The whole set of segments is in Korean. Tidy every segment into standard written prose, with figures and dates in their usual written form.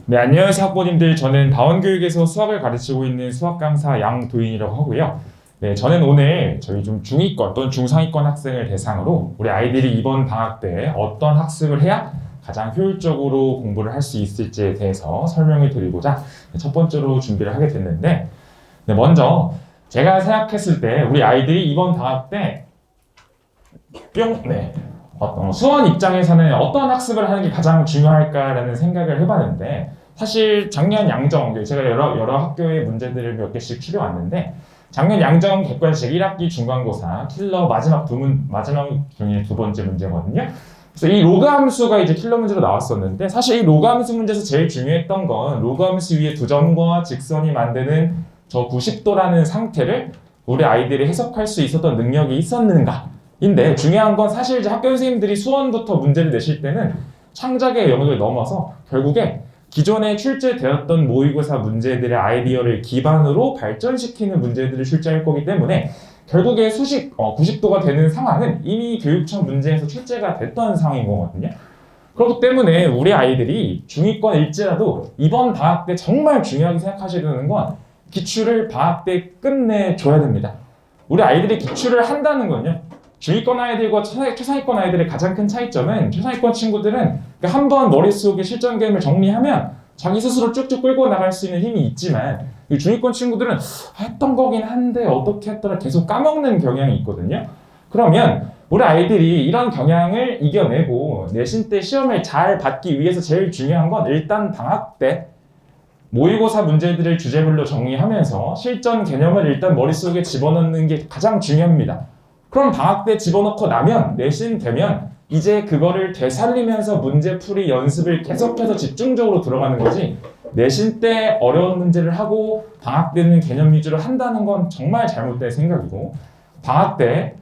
네, 안녕하세요 학부모님들. 저는 다원교육에서 수학을 가르치고 있는 수학 강사 양도인이라고 하고요. 네, 저는 오늘 저희 좀 중위권 또는 중상위권 학생을 대상으로 우리 아이들이 이번 방학 때 어떤 학습을 해야 가장 효율적으로 공부를 할 수 있을지에 대해서 설명을 드리고자 첫 번째로 준비를 하게 됐는데, 네, 먼저 제가 생각했을 때 우리 아이들이 이번 방학 때 수원 입장에서는 어떤 학습을 하는 게 가장 중요할까라는 생각을 해봤는데, 사실 작년 양정, 제가 여러 학교의 문제들을 몇 개씩 추려왔는데, 작년 양정 객관식 1학기 중간고사 킬러 마지막 중에 두 번째 문제거든요. 그래서 이 로그 함수가 이제 킬러 문제로 나왔었는데, 사실 이 로그 함수 문제에서 제일 중요했던 건 로그 함수 위에 두 점과 직선이 만드는 저 90도라는 상태를 우리 아이들이 해석할 수 있었던 능력이 있었는가 인데, 중요한 건 사실 이제 학교 선생님들이 수원부터 문제를 내실 때는 창작의 영역을 넘어서 결국에 기존에 출제되었던 모의고사 문제들의 아이디어를 기반으로 발전시키는 문제들을 출제할 거기 때문에 결국에 90도가 되는 상황은 이미 교육청 문제에서 출제가 됐던 상황인 거거든요. 그렇기 때문에 우리 아이들이 중위권일지라도 이번 방학 때 정말 중요하게 생각하셔야 되는 건 기출을 방학 때 끝내줘야 됩니다. 우리 아이들이 기출을 한다는 건요, 중위권 아이들과 최상위권 아이들의 가장 큰 차이점은, 최상위권 친구들은 한번 머릿속에 실전 개념을 정리하면 자기 스스로 쭉쭉 끌고 나갈 수 있는 힘이 있지만, 이 중위권 친구들은 했던 거긴 한데 어떻게 했더라 계속 까먹는 경향이 있거든요. 그러면 우리 아이들이 이런 경향을 이겨내고 내신 때 시험을 잘 받기 위해서 제일 중요한 건 일단 방학 때 모의고사 문제들을 주제별로 정리하면서 실전 개념을 일단 머릿속에 집어넣는 게 가장 중요합니다. 그럼 방학 때 집어넣고 나면 내신 되면 이제 그거를 되살리면서 문제풀이 연습을 계속해서 집중적으로 들어가는 거지, 내신 때 어려운 문제를 하고 방학 때는 개념 위주로 한다는 건 정말 잘못된 생각이고, 방학 때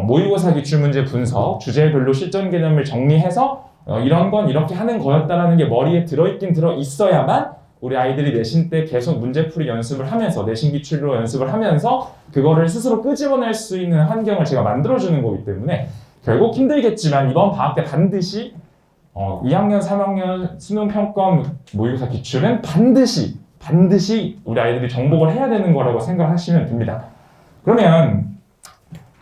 모의고사 기출문제 분석, 주제별로 실전 개념을 정리해서 이런 건 이렇게 하는 거였다라는 게 머리에 들어있긴 들어있어야만 우리 아이들이 내신 때 계속 문제풀이 연습을 하면서 내신 기출로 연습을 하면서 그거를 스스로 끄집어낼 수 있는 환경을 제가 만들어주는 거기 때문에 결국 힘들겠지만 이번 방학 때 반드시 2학년, 3학년 수능평가 모의고사 기출은 반드시 우리 아이들이 정복을 해야 되는 거라고 생각하시면 됩니다. 그러면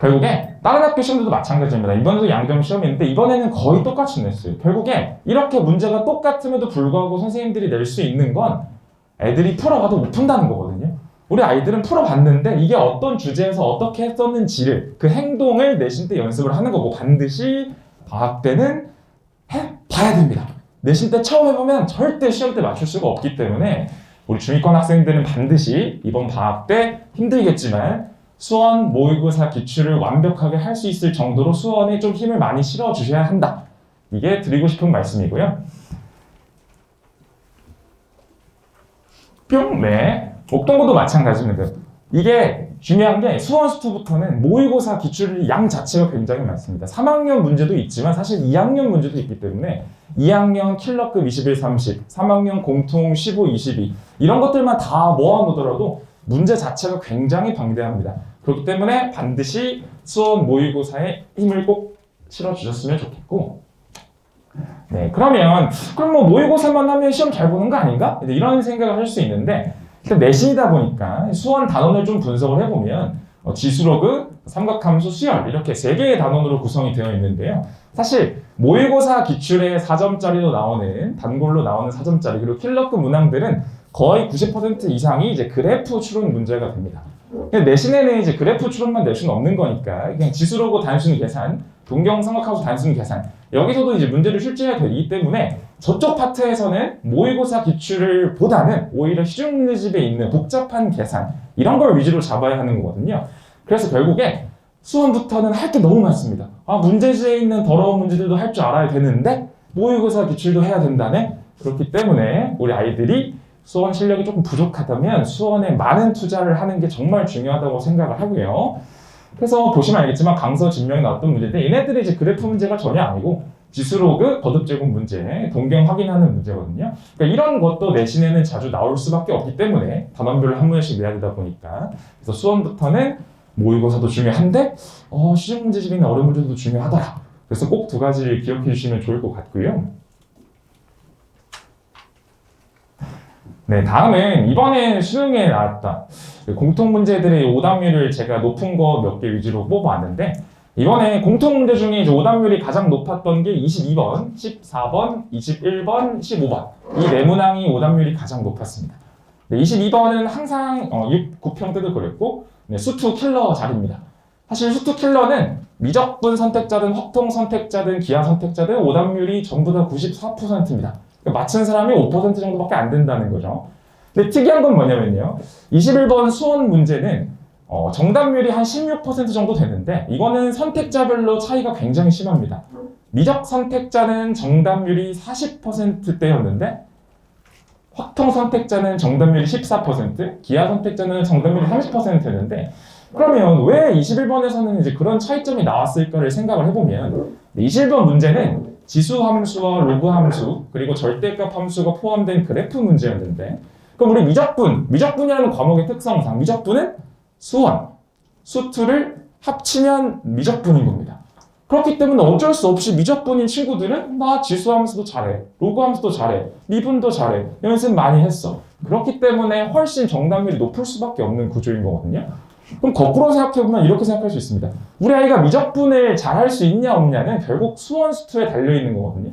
결국에 다른 학교 시험들도 마찬가지입니다. 이번에도 양정 시험인데 이번에는 거의 똑같이 냈어요. 결국에 이렇게 문제가 똑같음에도 불구하고 선생님들이 낼 수 있는 건 애들이 풀어봐도 못 푼다는 거거든요. 우리 아이들은 풀어봤는데 이게 어떤 주제에서 어떻게 했었는지를, 그 행동을 내신 때 연습을 하는 거고, 반드시 방학 때는 해봐야 됩니다. 내신 때 처음 해보면 절대 시험 때 맞출 수가 없기 때문에 우리 중위권 학생들은 반드시 이번 방학 때 힘들겠지만 수원 모의고사 기출을 완벽하게 할 수 있을 정도로 수원에 좀 힘을 많이 실어 주셔야 한다. 이게 드리고 싶은 말씀이고요. 목동고도 마찬가지입니다. 이게 중요한 게 수원 수투부터는 모의고사 기출 양 자체가 굉장히 많습니다. 3학년 문제도 있지만 사실 2학년 문제도 있기 때문에 2학년 킬러급 21, 30, 3학년 공통 15, 22 이런 것들만 다 모아놓더라도 문제 자체가 굉장히 방대합니다. 그렇기 때문에 반드시 수원 모의고사에 힘을 꼭 실어주셨으면 좋겠고, 네, 그럼 뭐 모의고사만 하면 시험 잘 보는 거 아닌가? 이런 생각을 할 수 있는데, 일단 내신이다 보니까 수원 단원을 좀 분석을 해보면 지수로그, 삼각함수, 수열 이렇게 3개의 단원으로 구성이 되어 있는데요. 사실 모의고사 기출에 4점짜리로 나오는, 단골로 나오는 4점짜리, 그리고 킬러급 문항들은 거의 90% 이상이 이제 그래프 추론 문제가 됩니다. 내신에는 이제 그래프 추론만 낼 수는 없는 거니까 그냥 지수로고 단순 계산, 동경삼각함수 단순 계산, 여기서도 이제 문제를 출제해야 되기 때문에 저쪽 파트에서는 모의고사 기출을 보다는 오히려 시중문제집에 있는 복잡한 계산 이런 걸 위주로 잡아야 하는 거거든요. 그래서 결국에 수원부터는 할 게 너무 많습니다. 문제지에 있는 더러운 문제들도 할 줄 알아야 되는데 모의고사 기출도 해야 된다네. 그렇기 때문에 우리 아이들이 수원 실력이 조금 부족하다면 수원에 많은 투자를 하는 게 정말 중요하다고 생각을 하고요. 그래서 보시면 알겠지만 강서 진명이 나왔던 문제인데, 얘네들이 이제 그래프 문제가 전혀 아니고 지수로그, 거듭 제곱 문제, 동경 확인하는 문제거든요. 그러니까 이런 것도 내신에는 자주 나올 수밖에 없기 때문에 단원별로 한 문제씩 내야 되다 보니까, 그래서 수원부터는 모의고사도 중요한데 시중 문제집에 있는 어려운 문제도 중요하더라. 그래서 꼭 두 가지를 기억해 주시면 좋을 것 같고요. 네, 다음은 이번에 수능에 나왔다. 공통 문제들의 오답률을 제가 높은 거 몇 개 위주로 뽑아왔는데, 이번에 공통 문제 중에 이제 오답률이 가장 높았던 게 22번, 14번, 21번, 15번. 이 네 문항이 오답률이 가장 높았습니다. 네, 22번은 항상 6, 9평대도 그랬고, 네, 수투 킬러 자리입니다. 사실 수투 킬러는 미적분 선택자든 확통 선택자든 기하 선택자든 오답률이 전부 다 94%입니다. 맞춘 사람이 5% 정도밖에 안 된다는 거죠. 근데 특이한 건 뭐냐면요. 21번 수원 문제는 정답률이 한 16% 정도 되는데 이거는 선택자별로 차이가 굉장히 심합니다. 미적 선택자는 정답률이 40%대였는데 확통 선택자는 정답률이 14%, 기하 선택자는 정답률이 30%였는데 그러면 왜 21번에서는 이제 그런 차이점이 나왔을까를 생각을 해보면 21번 문제는 지수 함수와 로그 함수 그리고 절대값 함수가 포함된 그래프 문제였는데 그럼 우리 미적분이라는 과목의 특성상 미적분은 수원, 수투를 합치면 미적분인 겁니다. 그렇기 때문에 어쩔 수 없이 미적분인 친구들은 나 지수 함수도 잘해, 로그 함수도 잘해, 미분도 잘해, 연습 많이 했어. 그렇기 때문에 훨씬 정답률이 높을 수밖에 없는 구조인 거거든요. 그럼 거꾸로 생각해보면 이렇게 생각할 수 있습니다. 우리 아이가 미적분을 잘할 수 있냐 없냐는 결국 수원 수투에 달려있는 거거든요.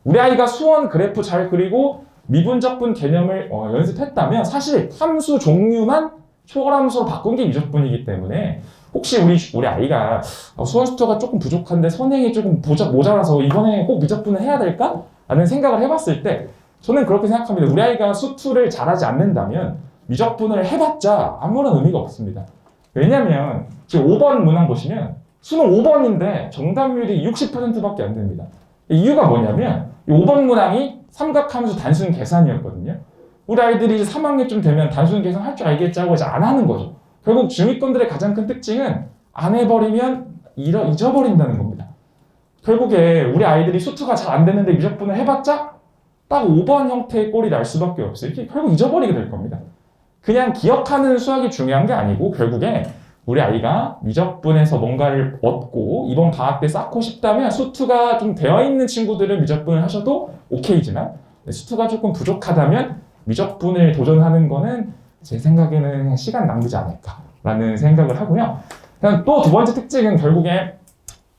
우리 아이가 수원 그래프 잘 그리고 미분적분 개념을 연습했다면 사실 함수 종류만 초월함수로 바꾼 게 미적분이기 때문에 혹시 우리 아이가 수원 수투가 조금 부족한데 선행이 조금 모자라서 이번에 꼭 미적분을 해야 될까? 라는 생각을 해봤을 때 저는 그렇게 생각합니다. 우리 아이가 수투를 잘하지 않는다면 미적분을 해봤자 아무런 의미가 없습니다. 왜냐면 지금 5번 문항 보시면 수능 5번인데 정답률이 60%밖에 안 됩니다. 이유가 뭐냐면 5번 문항이 삼각함수 단순 계산이었거든요. 우리 아이들이 3학년쯤 되면 단순 계산 할 줄 알겠지 하고 이제 안 하는 거죠. 결국 중위권들의 가장 큰 특징은 안 해버리면 잊어버린다는 겁니다. 결국에 우리 아이들이 수투가 잘 안 되는데 미적분을 해봤자 딱 5번 형태의 꼴이 날 수밖에 없어요. 이렇게 결국 잊어버리게 될 겁니다. 그냥 기억하는 수학이 중요한 게 아니고 결국에 우리 아이가 미적분에서 뭔가를 얻고 이번 방학 때 쌓고 싶다면 수투가 좀 되어 있는 친구들은 미적분을 하셔도 오케이지만 수투가 조금 부족하다면 미적분을 도전하는 거는 제 생각에는 시간 낭비지 않을까라는 생각을 하고요. 그냥 또 두 번째 특징은 결국에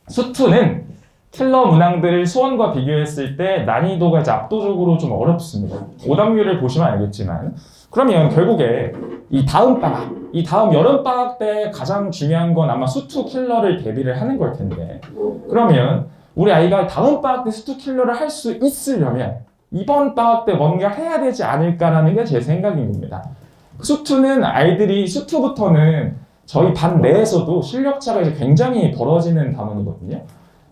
수투는 킬러 문항들을 수원과 비교했을 때 난이도가 이제 압도적으로 좀 어렵습니다. 오답률을 보시면 알겠지만 그러면 결국에 이 다음 여름방학 때 가장 중요한 건 아마 수투 킬러를 대비를 하는 걸 텐데 그러면 우리 아이가 다음 방학 때 수투 킬러를 할 수 있으려면 이번 방학 때 뭔가 해야 되지 않을까라는 게 제 생각인 겁니다. 수투는 아이들이 수투부터는 저희 반 내에서도 실력차가 이제 굉장히 벌어지는 단원이거든요.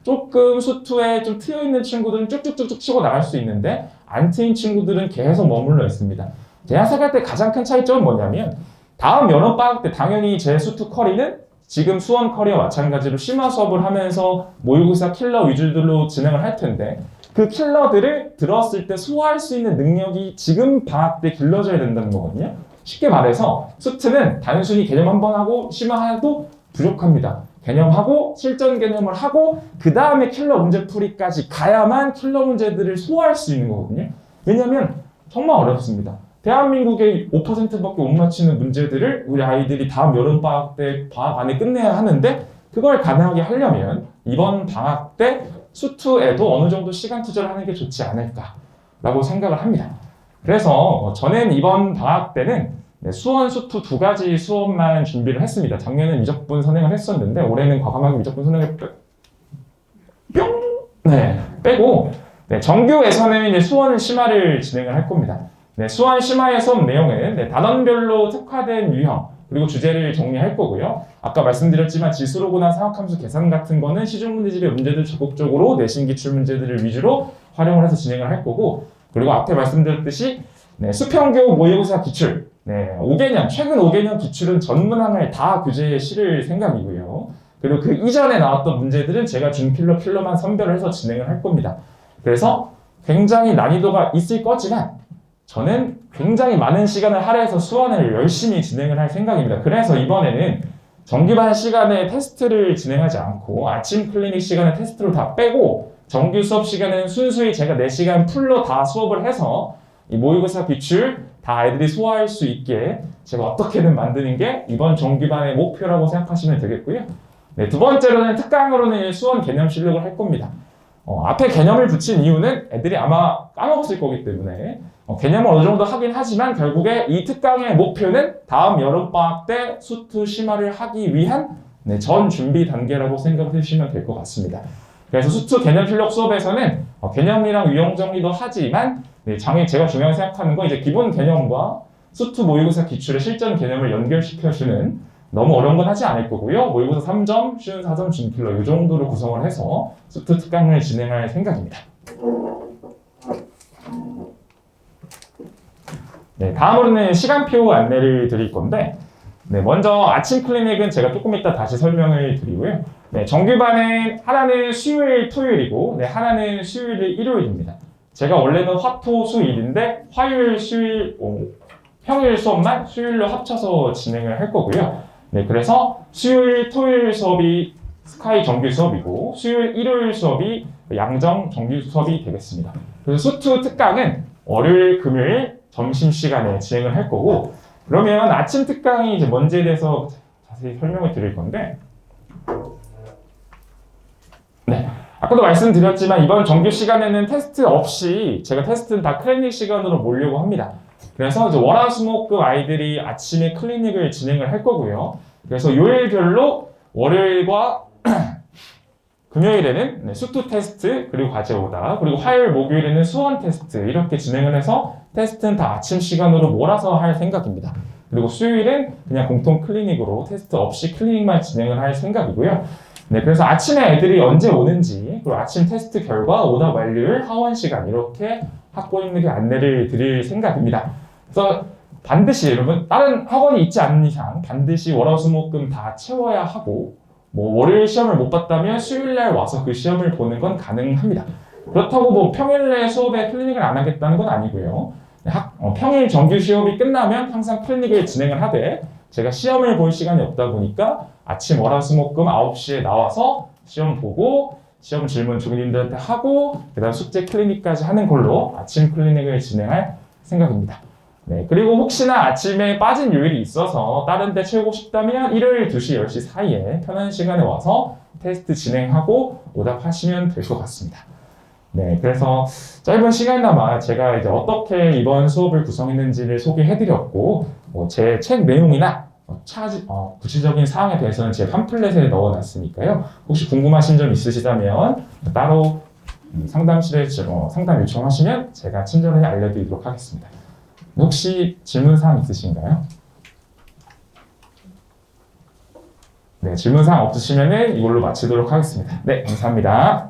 조금 수투에 좀 트여있는 친구들은 쭉쭉쭉쭉 치고 나갈 수 있는데 안 트인 친구들은 계속 머물러 있습니다. 대학생활 때 가장 큰 차이점은 뭐냐면 다음 여름방학 때 당연히 제 수투 커리는 지금 수원 커리와 마찬가지로 심화 수업을 하면서 모의고사 킬러 위주로 진행을 할 텐데 그 킬러들을 들었을 때 소화할 수 있는 능력이 지금 방학 때 길러져야 된다는 거거든요. 쉽게 말해서 수트는 단순히 개념 한 번 하고 심화해도 부족합니다. 개념하고 실전 개념을 하고 그 다음에 킬러 문제풀이까지 가야만 킬러 문제들을 소화할 수 있는 거거든요. 왜냐하면 정말 어렵습니다. 대한민국의 5%밖에 못 맞히는 문제들을 우리 아이들이 다음 여름방학 때 방학 안에 끝내야 하는데 그걸 가능하게 하려면 이번 방학 때 수투에도 어느 정도 시간 투자를 하는 게 좋지 않을까라고 생각을 합니다. 그래서 저는 이번 방학 때는 수원, 수투 두 가지 수업만 준비를 했습니다. 작년에는 미적분 선행을 했었는데 올해는 과감하게 미적분 선행을 빼고 정규에서는 이제 수원 심화를 진행을 할 겁니다. 수원 심화의 수업 내용은 단원별로 특화된 유형 그리고 주제를 정리할 거고요. 아까 말씀드렸지만 지수로그나 상학함수 계산 같은 거는 시중문제집의 문제들 적극적으로 내신 기출 문제들을 위주로 활용을 해서 진행을 할 거고 그리고 앞에 말씀드렸듯이 수평교 모의고사 기출 5개년, 최근 5개년 기출은 전문항을 다 교재에 실을 생각이고요. 그리고 그 이전에 나왔던 문제들은 제가 준 필러만 선별을 해서 진행을 할 겁니다. 그래서 굉장히 난이도가 있을 거지만 저는 굉장히 많은 시간을 할애해서 수원을 열심히 진행을 할 생각입니다. 그래서 이번에는 정규반 시간에 테스트를 진행하지 않고 아침 클리닉 시간에 테스트를 다 빼고 정규 수업 시간에는 순수히 제가 4시간 풀로 다 수업을 해서 이 모의고사 기출 다 아이들이 소화할 수 있게 제가 어떻게든 만드는 게 이번 정규반의 목표라고 생각하시면 되겠고요. 네, 두 번째로는 특강으로는 수원 개념 실력을 할 겁니다. 앞에 개념을 붙인 이유는 애들이 아마 까먹었을 거기 때문에 개념을 어느 정도 하긴 하지만 결국에 이 특강의 목표는 다음 여름방학 때 수투 심화를 하기 위한 전 준비 단계라고 생각해 주시면 될 것 같습니다. 그래서 수투 개념 실력 수업에서는 개념이랑 유형 정리도 하지만 제가 중요하게 생각하는 건 이제 기본 개념과 수투 모의고사 기출의 실전 개념을 연결시켜주는 너무 어려운 건 하지 않을 거고요. 모의고사 3점, 쉬운 4점 준킬러 이 정도로 구성을 해서 수투 특강을 진행할 생각입니다. 네, 다음으로는 시간표 안내를 드릴 건데 먼저 아침 클리닉은 제가 조금 이따 다시 설명을 드리고요. 정규반은 하나는 수요일, 토요일이고 하나는 수요일, 일요일입니다. 제가 원래는 화, 토, 수, 일인데 화요일, 수요일, 평일 수업만 수요일로 합쳐서 진행을 할 거고요. 그래서 수요일, 토요일 수업이 스카이 정규 수업이고 수요일, 일요일 수업이 양정 정규 수업이 되겠습니다. 그래서 수투 특강은 월요일, 금요일 점심시간에 진행을 할 거고 그러면 아침 특강이 이제 뭔지에 대해서 자세히 설명을 드릴 건데 아까도 말씀드렸지만 이번 정규 시간에는 테스트 없이 제가 테스트는 다 클리닉 시간으로 모으려고 합니다. 그래서 이제 월화수목금 아이들이 아침에 클리닉을 진행을 할 거고요. 그래서 요일별로 월요일과 금요일에는 수투 테스트 그리고 과제 오답 그리고 화요일 목요일에는 수원 테스트 이렇게 진행을 해서 테스트는 다 아침 시간으로 몰아서 할 생각입니다. 그리고 수요일은 그냥 공통 클리닉으로 테스트 없이 클리닉만 진행을 할 생각이고요. 그래서 아침에 애들이 언제 오는지 그리고 아침 테스트 결과 오답 완료일 하원 시간 이렇게 학부모님에게 안내를 드릴 생각입니다. 그래서 반드시 여러분 다른 학원이 있지 않는 이상 반드시 월화수목금 다 채워야 하고 월요일 시험을 못 봤다면 수요일날 와서 그 시험을 보는 건 가능합니다. 그렇다고 평일에 수업에 클리닉을 안 하겠다는 건 아니고요. 평일 정규 시험이 끝나면 항상 클리닉을 진행을 하되 제가 시험을 볼 시간이 없다 보니까 아침 월화수목금 9시에 나와서 시험 보고 시험 질문 주민님들한테 하고 그다음 숙제 클리닉까지 하는 걸로 아침 클리닉을 진행할 생각입니다. 그리고 혹시나 아침에 빠진 요일이 있어서 다른 데 채우고 싶다면 일요일 2시, 10시 사이에 편한 시간에 와서 테스트 진행하고 오답하시면 될 것 같습니다. 그래서 짧은 시간이나마 제가 이제 어떻게 이번 수업을 구성했는지를 소개해드렸고 제 책 내용이나 구체적인 사항에 대해서는 제 팜플렛에 넣어놨으니까요. 혹시 궁금하신 점 있으시다면 따로 상담실에 상담 요청하시면 제가 친절하게 알려드리도록 하겠습니다. 혹시 질문사항 있으신가요? 질문사항 없으시면 이걸로 마치도록 하겠습니다. 감사합니다.